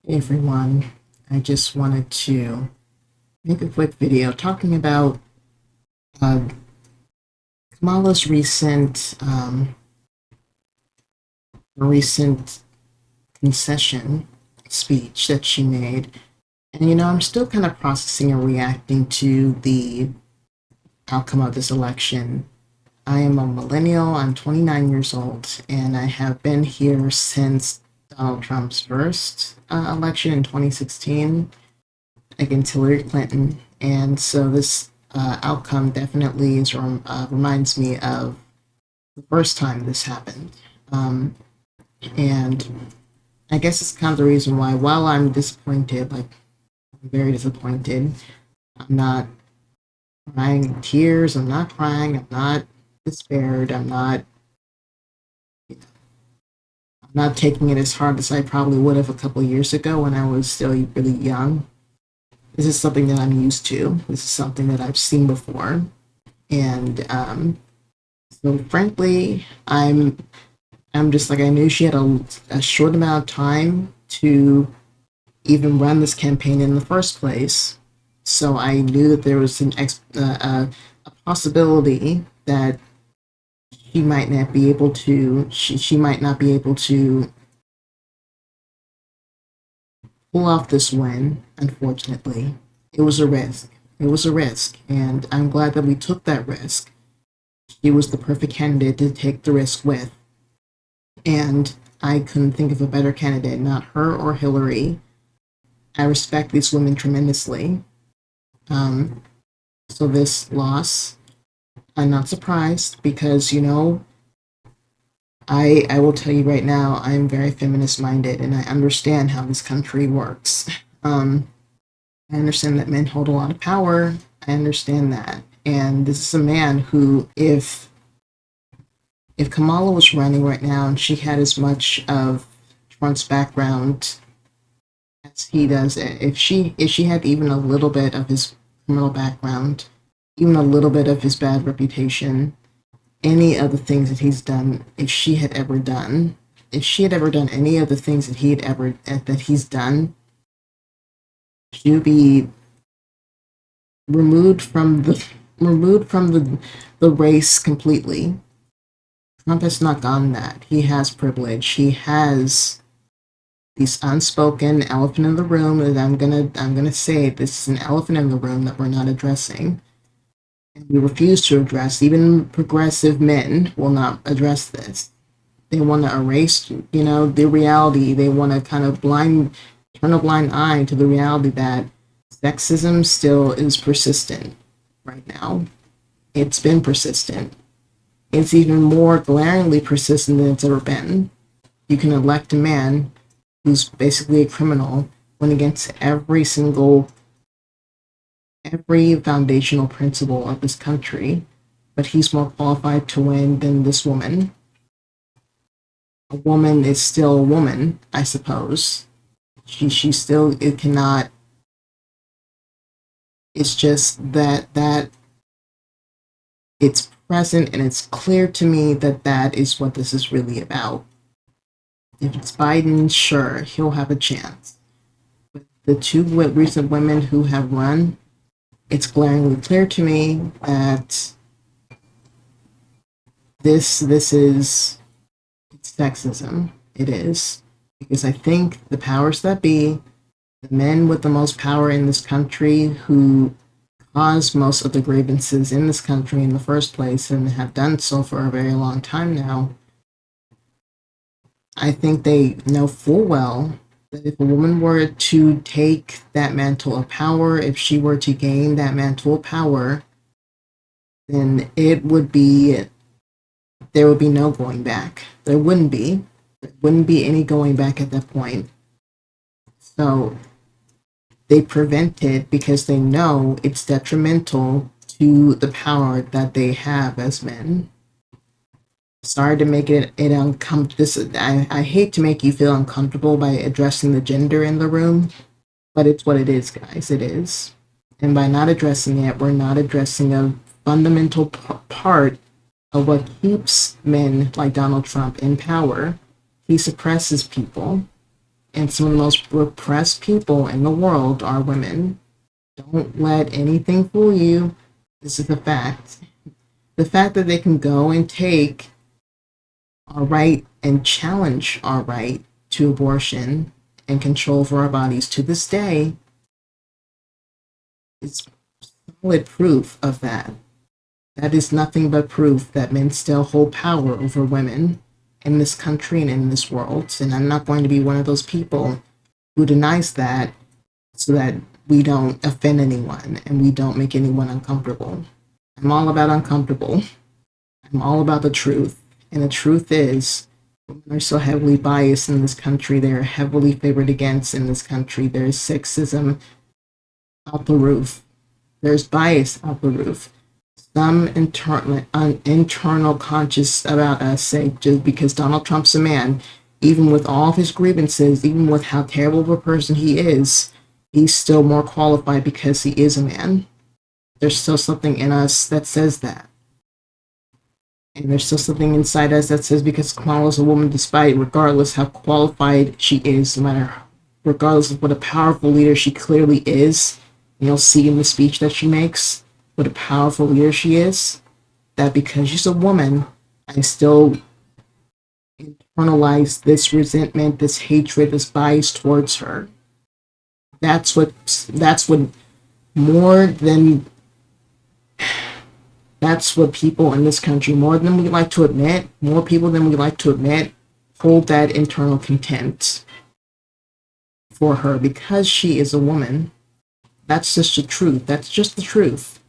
Hey everyone, I just wanted to make a quick video talking about uh, Kamala's recent concession speech that she made. And I'm still kind of processing and reacting to the outcome of this election. I am a millennial, I'm 29 years old, and I have been here since Donald Trump's first election in 2016 against Hillary Clinton. And so this outcome definitely reminds me of the first time this happened. And I guess it's kind of the reason why, while I'm disappointed, like I'm very disappointed, I'm not crying in tears, I'm not crying, I'm not despaired, I'm not taking it as hard as I probably would have a couple of years ago when I was still really young. This is something that I'm used to. This is something that I've seen before. And so frankly, I'm just like, I knew she had a short amount of time to even run this campaign in the first place. So I knew that there was a possibility that she might not be able to she might not be able to pull off this win. Unfortunately, it was a risk. It was a risk, and I'm glad that we took that risk. She was the perfect candidate to take the risk with. And I couldn't think of a better candidate, not her or Hillary. I respect these women tremendously. Um, so this loss, I'm not surprised because, I will tell you right now, I'm very feminist minded and I understand how this country works. I understand that men hold a lot of power. I understand that. And this is a man who, if Kamala was running right now and she had as much of Trump's background as he does, if she had even a little bit of his criminal background, even a little bit of his bad reputation, any of the things that he's done, if she had ever done any of the things that he's done, she would be removed from the race completely. Trump has not gone that. He has privilege. He has this unspoken elephant in the room, and I'm gonna say this is an elephant in the room that we're not addressing. And we refuse to address. Even progressive men will not address this. They want to erase, the reality. They want to kind of turn a blind eye to the reality that sexism still is persistent right now. It's been persistent. It's even more glaringly persistent than it's ever been. You can elect a man who's basically a criminal, went against every foundational principle of this country, but he's more qualified to win than this woman. A woman is still a woman, I suppose. She still, it cannot. It's just that it's present and it's clear to me that that is what this is really about. If it's Biden, sure, he'll have a chance. But the two recent women who have run, it's glaringly clear to me that this is sexism. It is. Because I think the powers that be, the men with the most power in this country who cause most of the grievances in this country in the first place and have done so for a very long time now, I think they know full well that if a woman were to take that mantle of power, if she were to gain that mantle of power, then there would be no going back. There wouldn't be. There wouldn't be any going back at that point. So they prevent it because they know it's detrimental to the power that they have as men. Sorry to make it uncomfortable. I hate to make you feel uncomfortable by addressing the gender in the room, but it's what it is, guys. It is. And by not addressing it, we're not addressing a fundamental part of what keeps men like Donald Trump in power. He suppresses people. And some of the most repressed people in the world are women. Don't let anything fool you. This is the fact. The fact that they can go and take our right and challenge our right to abortion and control for our bodies to this day is solid proof of that. That is nothing but proof that men still hold power over women in this country and in this world. And I'm not going to be one of those people who denies that so that we don't offend anyone and we don't make anyone uncomfortable. I'm all about uncomfortable. I'm all about the truth. And the truth is, women are so heavily biased in this country. They're heavily favored against in this country. There's sexism out the roof. There's bias out the roof. Some internal conscious about us say just because Donald Trump's a man, even with all of his grievances, even with how terrible of a person he is, he's still more qualified because he is a man. There's still something in us that says that. And there's still something inside us that says because Kamala's a woman, regardless how qualified she is, no matter, regardless of what a powerful leader she clearly is, you'll see in the speech that she makes, what a powerful leader she is, that because she's a woman, I still internalize this resentment, this hatred, this bias towards her. That's what more than that's what people in this country, more than we like to admit, more people than we like to admit, hold that internal contempt for her because she is a woman. That's just the truth. That's just the truth.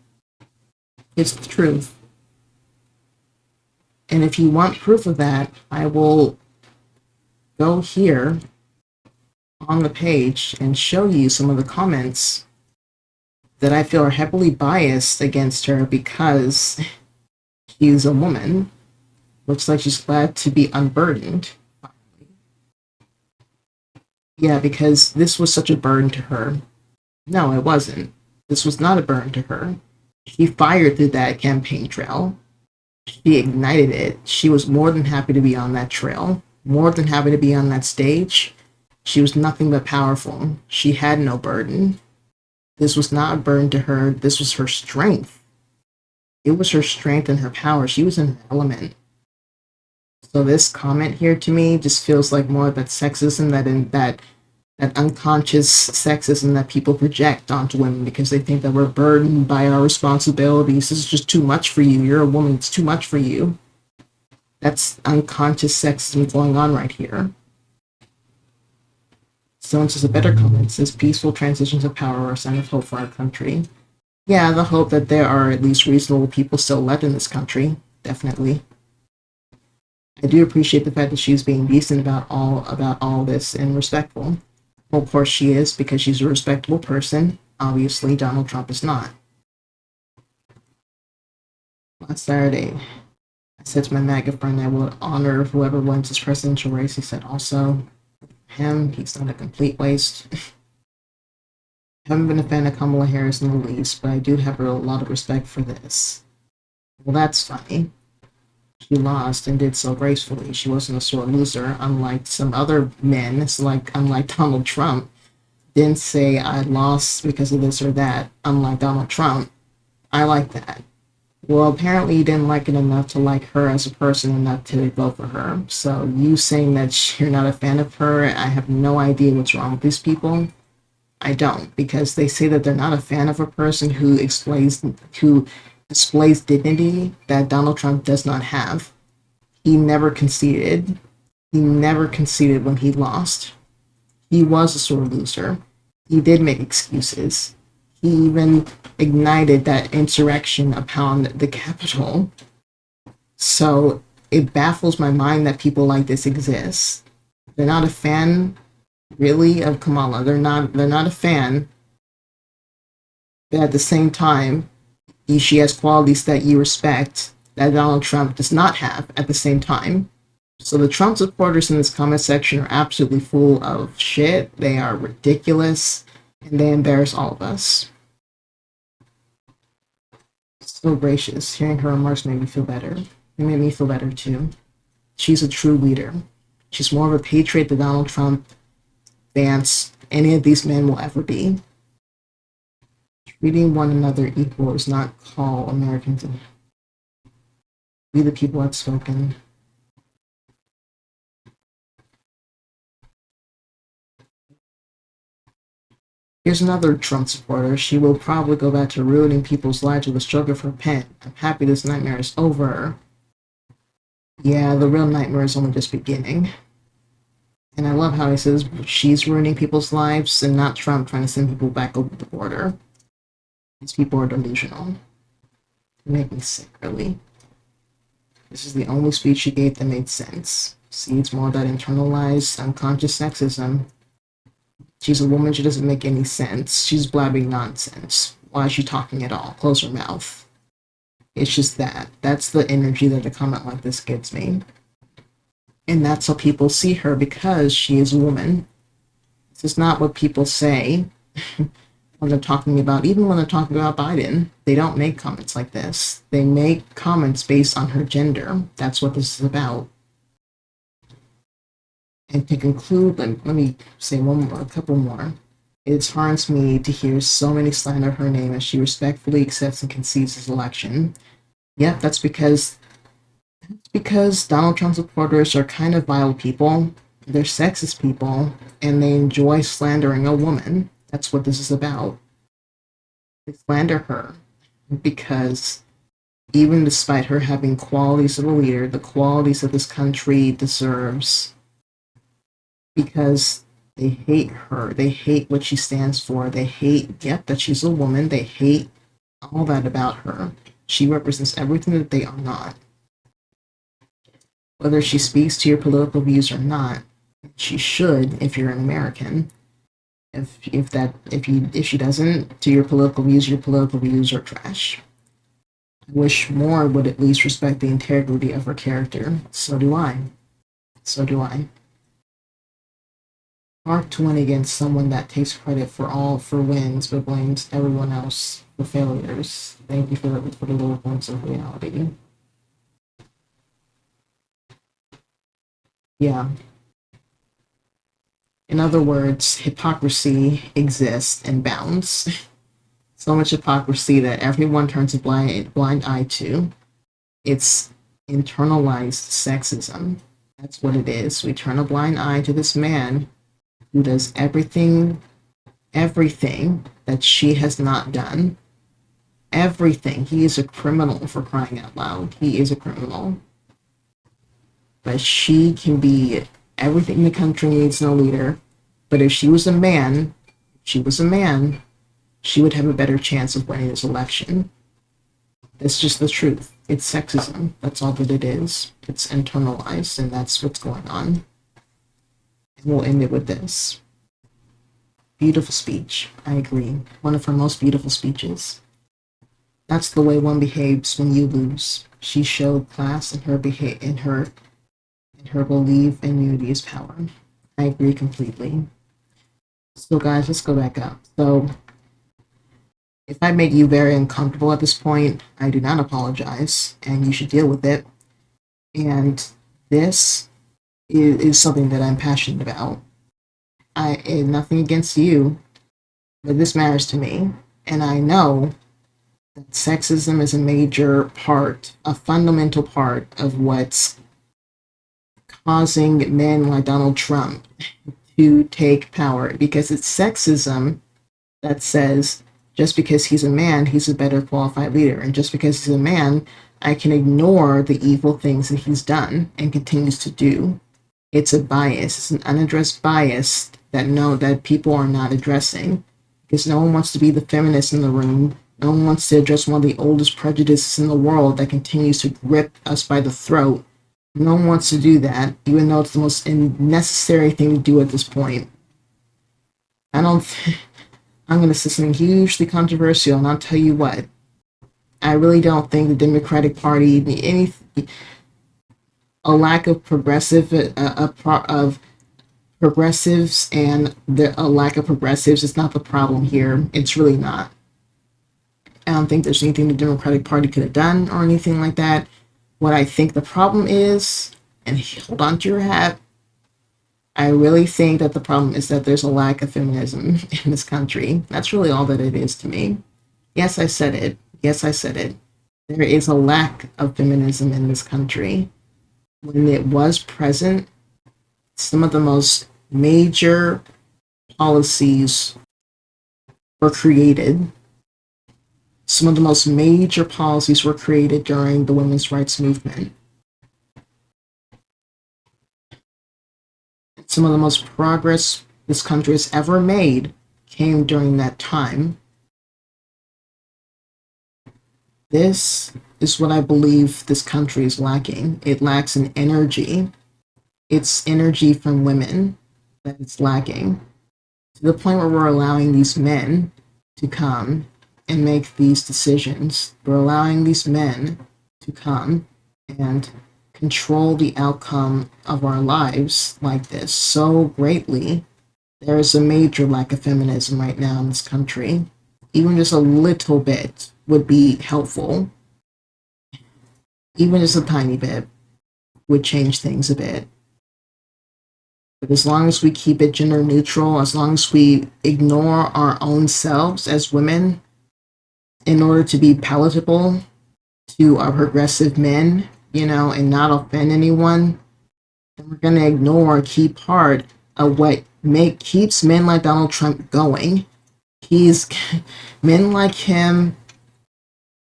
It's the truth. And if you want proof of that, I will go here on the page and show you some of the comments that I feel are heavily biased against her because she's a woman. Looks like she's glad to be unburdened. Yeah, because this was such a burden to her. No, it wasn't. This was not a burden to her. She fired through that campaign trail. She ignited it. She was more than happy to be on that trail, more than happy to be on that stage. She was nothing but powerful. She had no burden. This was not a burden to her. This was her strength. It was her strength and her power. She was in her element. So this comment here to me just feels like more of that sexism, that unconscious sexism that people project onto women because they think that we're burdened by our responsibilities. This is just too much for you. You're a woman. It's too much for you. That's unconscious sexism going on right here. Someone says a better comment says peaceful transitions of power are a sign of hope for our country. Yeah, the hope that there are at least reasonable people still left in this country. Definitely. I do appreciate the fact that she's being decent about all this and respectful. Well, of course she is, because she's a respectable person. Obviously, Donald Trump is not. Last Saturday, I said to my MAGA friend I would honor whoever wins this presidential race. He said also, him, he's not a complete waste. I haven't been a fan of Kamala Harris in the least, but I do have a lot of respect for this. Well, that's funny. She lost and did so gracefully. She wasn't a sore loser, unlike some other men. It's like, unlike Donald Trump, didn't say I lost because of this or that. Unlike Donald Trump, I like that. Well, apparently you didn't like it enough to like her as a person enough to vote for her. So you saying that you're not a fan of her, I have no idea what's wrong with these people. I don't, because they say that they're not a fan of a person who displays dignity that Donald Trump does not have. He never conceded. He never conceded when he lost. He was a sore loser. He did make excuses. He even ignited that insurrection upon the Capitol. So it baffles my mind that people like this exist. They're not a fan, really, of Kamala. They're not a fan. But at the same time, she has qualities that you respect that Donald Trump does not have at the same time. So the Trump supporters in this comment section are absolutely full of shit. They are ridiculous, and they embarrass all of us. So gracious. Hearing her remarks made me feel better. It made me feel better too. She's a true leader. She's more of a patriot than Donald Trump advanced any of these men will ever be. Treating one another equal is not call Americans to be the people outspoken. Here's another Trump supporter. She will probably go back to ruining people's lives with a stroke of her pen. I'm happy this nightmare is over. Yeah, the real nightmare is only just beginning. And I love how he says she's ruining people's lives and not Trump trying to send people back over the border. These people are delusional. They make me sick, really. This is the only speech she gave that made sense. See, it's more that internalized, unconscious sexism. She's a woman, she doesn't make any sense. She's blabbing nonsense. Why is she talking at all? Close her mouth. It's just that. That's the energy that a comment like this gives me. And that's how people see her because she is a woman. This is not what people say when they're talking about, even when they're talking about Biden, they don't make comments like this. They make comments based on her gender. That's what this is about. And to conclude, let me say a couple more. It harms me to hear so many slander her name as she respectfully accepts and concedes his election. Yep, that's because Donald Trump supporters are kind of vile people. They're sexist people, and they enjoy slandering a woman. That's what this is about. They slander her because even despite her having qualities of a leader, the qualities that this country deserves, because they hate her. They hate what she stands for. They hate, that she's a woman. They hate all that about her. She represents everything that they are not. Whether she speaks to your political views or not, she should if you're an American. If she doesn't, to your political views are trash. I wish more would at least respect the integrity of her character. So do I. Hard to win against someone that takes credit for wins but blames everyone else for failures. Thank you for the little points of reality. Yeah. In other words, hypocrisy exists and bounds. So much hypocrisy that everyone turns a blind eye to. It's internalized sexism. That's what it is. We turn a blind eye to this man who does everything that she has not done. Everything. He is a criminal, for crying out loud. He is a criminal. But she can be everything the country needs in a leader. But if she was a man, she would have a better chance of winning this election. That's just the truth. It's sexism. That's all that it is. It's internalized, and that's what's going on. And we'll end it with this. Beautiful speech. I agree. One of her most beautiful speeches. That's the way one behaves when you lose. She showed class in her belief in unity is power. I agree completely. So guys, let's go back up. So if I make you very uncomfortable at this point, I do not apologize, and you should deal with it. And this is something that I'm passionate about. Nothing against you, but this matters to me. And I know that sexism is a major part, a fundamental part of what's causing men like Donald Trump to take power, because it's sexism that says just because he's a man, he's a better qualified leader. And just because he's a man, I can ignore the evil things that he's done and continues to do. It's a bias. It's an unaddressed bias that people are not addressing, because no one wants to be the feminist in the room. No one wants to address one of the oldest prejudices in the world that continues to grip us by the throat. No one wants to do that, even though it's the most necessary thing to do at this point. I'm going to say something hugely controversial, and I'll tell you what. I really don't think the Democratic Party, a lack of progressives and a lack of progressives is not the problem here. It's really not. I don't think there's anything the Democratic Party could have done or anything like that. What I think the problem is, and hold on to your hat, I really think that the problem is that there's a lack of feminism in this country. That's really all that it is to me. Yes, I said it. Yes, I said it. There is a lack of feminism in this country. When it was present, some of the most major policies were created. Some of the most major policies were created during the women's rights movement. Some of the most progress this country has ever made came during that time. This is what I believe this country is lacking. It lacks an energy. It's energy from women that it's lacking, to the point where we're allowing these men to come and make these decisions. We're allowing these men to come and control the outcome of our lives like this so greatly. There is a major lack of feminism right now in this country. Even just a little bit would be helpful. Even just a tiny bit would change things a bit. But as long as we keep it gender neutral, as long as we ignore our own selves as women in order to be palatable to our progressive men, and not offend anyone, then we're going to ignore a key part of what keeps men like Donald Trump going. Men like him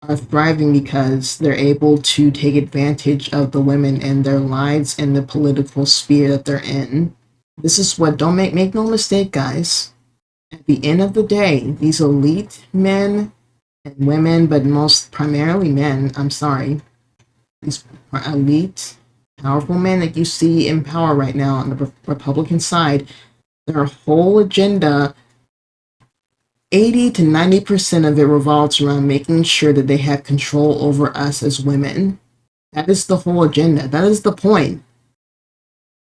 are thriving because they're able to take advantage of the women in their lives and the political sphere that they're in. This is what, don't make no mistake, guys. At the end of the day, these elite men and women, but most primarily men, I'm sorry, these elite, powerful men that you see in power right now on the Republican side, their whole agenda, 80 to 90% of it revolves around making sure that they have control over us as women. That is the whole agenda. That is the point.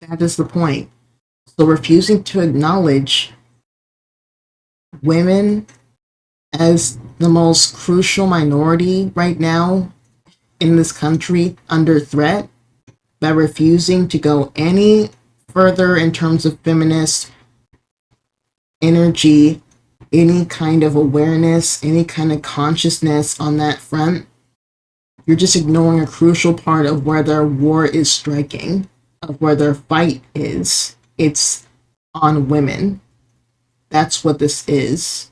That is the point. So refusing to acknowledge women as the most crucial minority right now in this country under threat, by refusing to go any further in terms of feminist energy, any kind of awareness, any kind of consciousness on that front, you're just ignoring a crucial part of where their war is striking, of where their fight is. It's on women. That's what this is.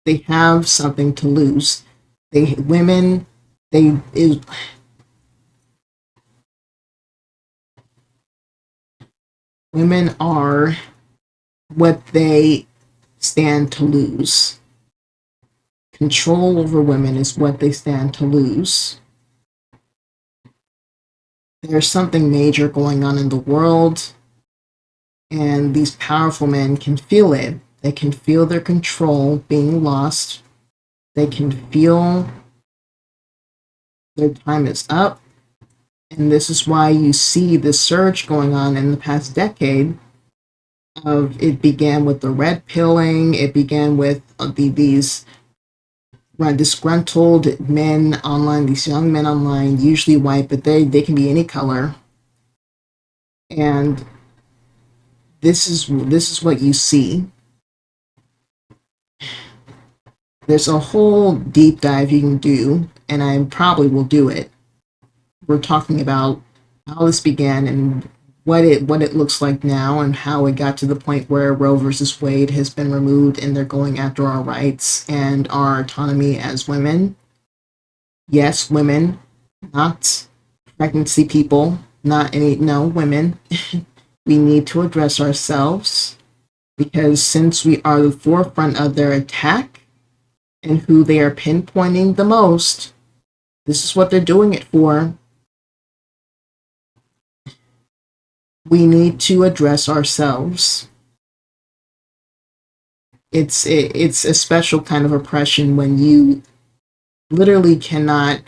They have something to lose. Women are what they stand to lose. Control over women is what they stand to lose. There's something major going on in the world, and these powerful men can feel it. They can feel their control being lost. They can feel their time is up. And this is why you see this surge going on in the past decade. It began with the red pilling. It began with these disgruntled men online, these young men online, usually white, but they can be any color. And this is what you see. There's a whole deep dive you can do, and I probably will do it. We're talking about how this began and what it looks like now, and how it got to the point where Roe versus Wade has been removed and they're going after our rights and our autonomy as women. Yes, women, not pregnancy people, women. We need to address ourselves, because since we are the forefront of their attack and who they are pinpointing the most, this is what they're doing it for. We need to address ourselves. It's a special kind of oppression when you literally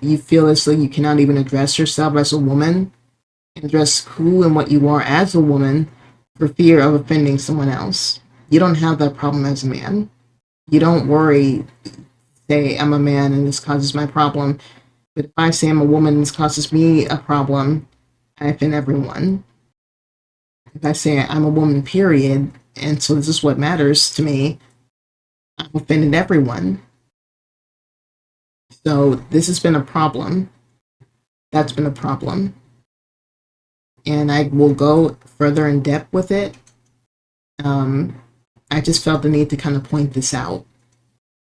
you feel as though you cannot even address yourself as a woman, and address who and what you are as a woman, for fear of offending someone else. You don't have that problem as a man. You don't worry, say, I'm a man and this causes my problem. But if I say I'm a woman and this causes me a problem, I offend everyone. if I say I'm a woman, period, and so this is what matters to me, I've offended everyone. So this has been a problem. That's been a problem. And I will go further in depth with it. I just felt the need to kind of point this out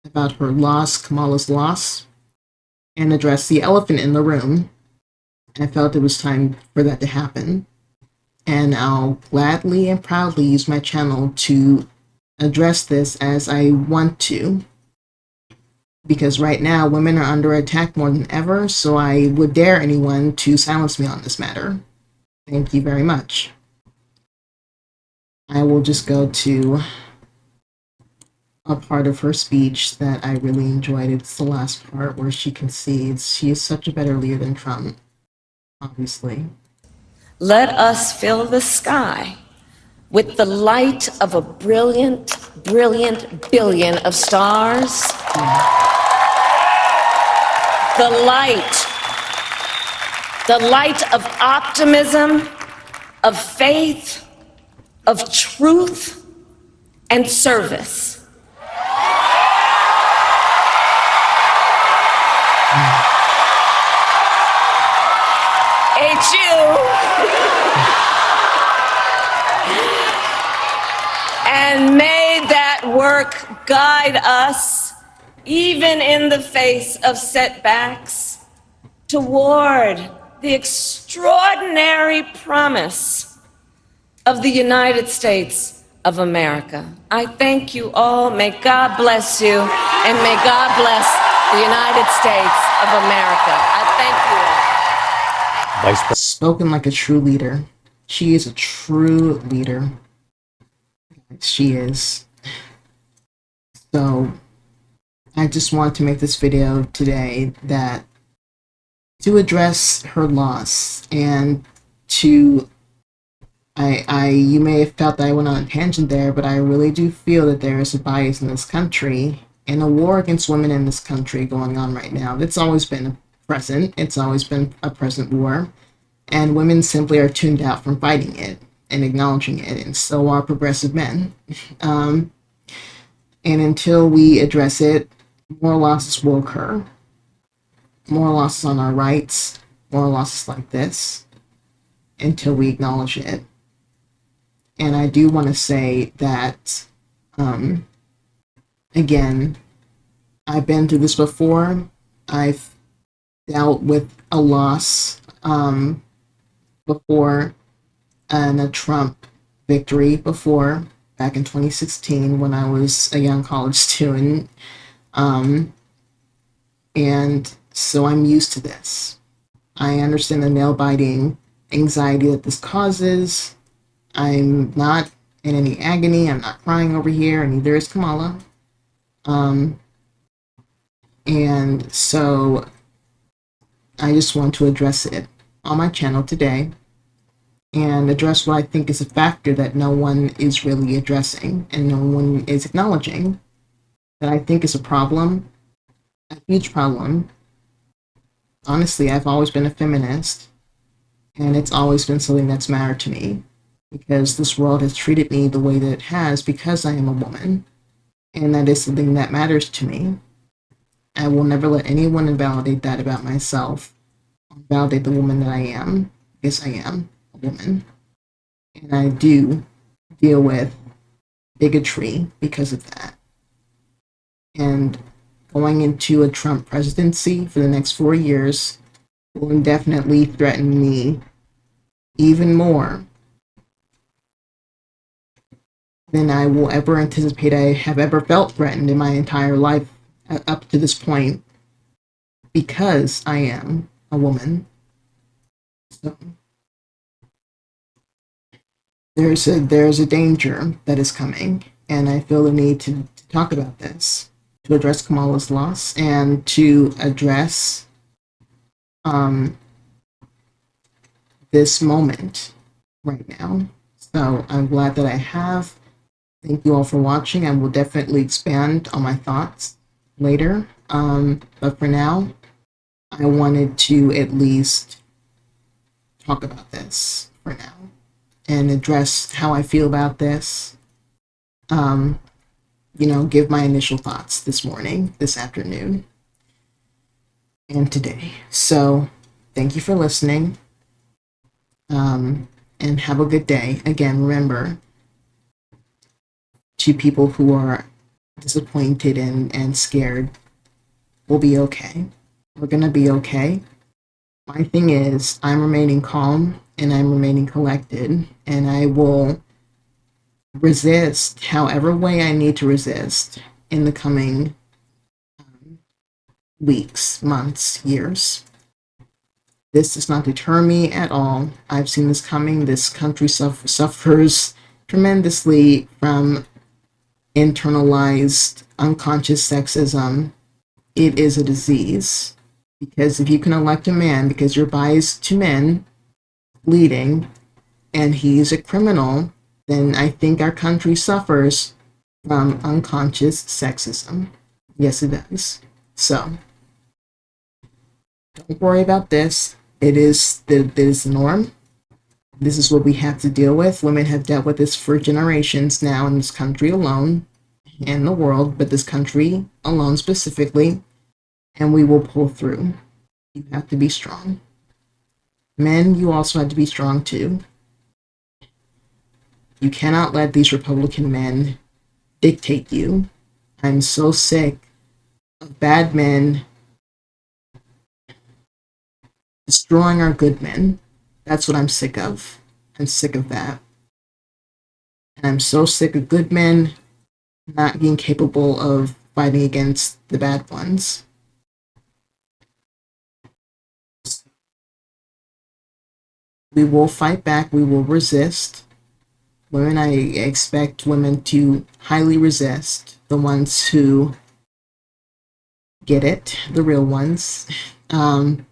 about her loss, Kamala's loss, and address the elephant in the room. I felt it was time for that to happen. And I'll gladly and proudly use my channel to address this as I want to. Because right now, women are under attack more than ever, so I would dare anyone to silence me on this matter. Thank you very much. I will just go to a part of her speech that I really enjoyed. It's the last part where she concedes she is such a better leader than Trump, obviously. Let us fill the sky with the light of a brilliant, brilliant billion of stars. The light of optimism, of faith, of truth, and service. And may that work guide us, even in the face of setbacks, toward the extraordinary promise of the United States of America. I thank you all. May God bless you, and may God bless the United States of America. I thank you all. Vice President. Spoken like a true leader. She is a true leader. She is. So I just want to make this video today that to address her loss and to you may have felt that I went on a tangent there, but I really do feel that there is a bias in this country and a war against women in this country going on right now. It's always been present. It's always been a present war. And women simply are tuned out from fighting it and acknowledging it, and so are progressive men. And until we address it, more losses will occur. More losses on our rights, more losses like this, until we acknowledge it. And I do want to say that, again, I've been through this before. I've dealt with a loss before, and a Trump victory before, back in 2016 when I was a young college student. And so I'm used to this. I understand the nail-biting anxiety that this causes. I'm not in any agony. I'm not crying over here, and neither is Kamala. And so I just want to address it on my channel today and address what I think is a factor that no one is really addressing and no one is acknowledging, that I think is a problem, a huge problem. Honestly, I've always been a feminist, and it's always been something that's mattered to me, because this world has treated me the way that it has because I am a woman, and that is something that matters to me. I will never let anyone invalidate that about myself, or validate the woman that I am, because I am a woman. And I do deal with bigotry because of that. And going into a Trump presidency for the next 4 years will indefinitely threaten me even more than I will ever anticipate I have ever felt threatened in my entire life up to this point, because I am a woman. So there's a danger that is coming, and I feel the need to talk about this, to address Kamala's loss, and to address this moment right now. So I'm glad that I have. Thank you all for watching. I will definitely expand on my thoughts later. But for now, I wanted to at least talk about this for now. and address how I feel about this. Give my initial thoughts this morning, this afternoon, and today. So thank you for listening, and have a good day. Again, remember, to people who are disappointed and scared, we'll be okay. We're going to be okay. My thing is, I'm remaining calm and I'm remaining collected, and I will resist however way I need to resist in the coming weeks, months, years. This does not deter me at all. I've seen this coming. This country suffers tremendously from internalized unconscious sexism. It is a disease. Because if you can elect a man because you're biased to men leading and he's a criminal, then I think our country suffers from unconscious sexism. Yes, it does. So don't worry about this. It is the norm. This is what we have to deal with. Women have dealt with this for generations now in this country alone, and the world, but this country alone specifically, and we will pull through. You have to be strong. Men, you also have to be strong too. You cannot let these Republican men dictate you. I'm so sick of bad men destroying our good men. That's what I'm sick of. I'm sick of that. And I'm so sick of good men not being capable of fighting against the bad ones. We will fight back. We will resist. Women, I expect women to highly resist, the ones who get it, the real ones. And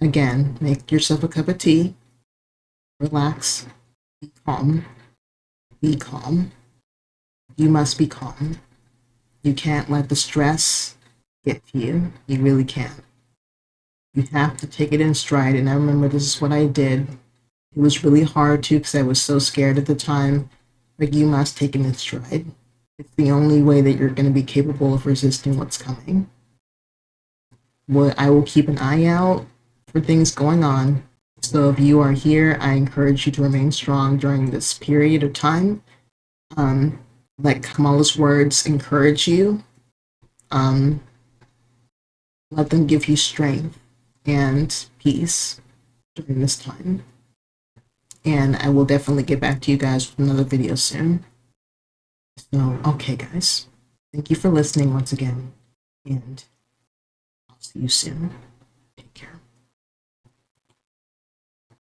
again, make yourself a cup of tea, relax, be calm. Be calm. You must be calm. You can't let the stress get to you. You really can't. You have to take it in stride. And I remember this is what I did. It was really hard too because I was so scared at the time. But you must take it in stride. It's the only way that you're going to be capable of resisting what's coming. I will keep an eye out for things going on. So if you are here, I encourage you to remain strong during this period of time. Let Kamala's words encourage you. Let them give you strength and peace during this time. And I will definitely get back to you guys with another video soon. So, okay, guys. Thank you for listening once again. And I'll see you soon.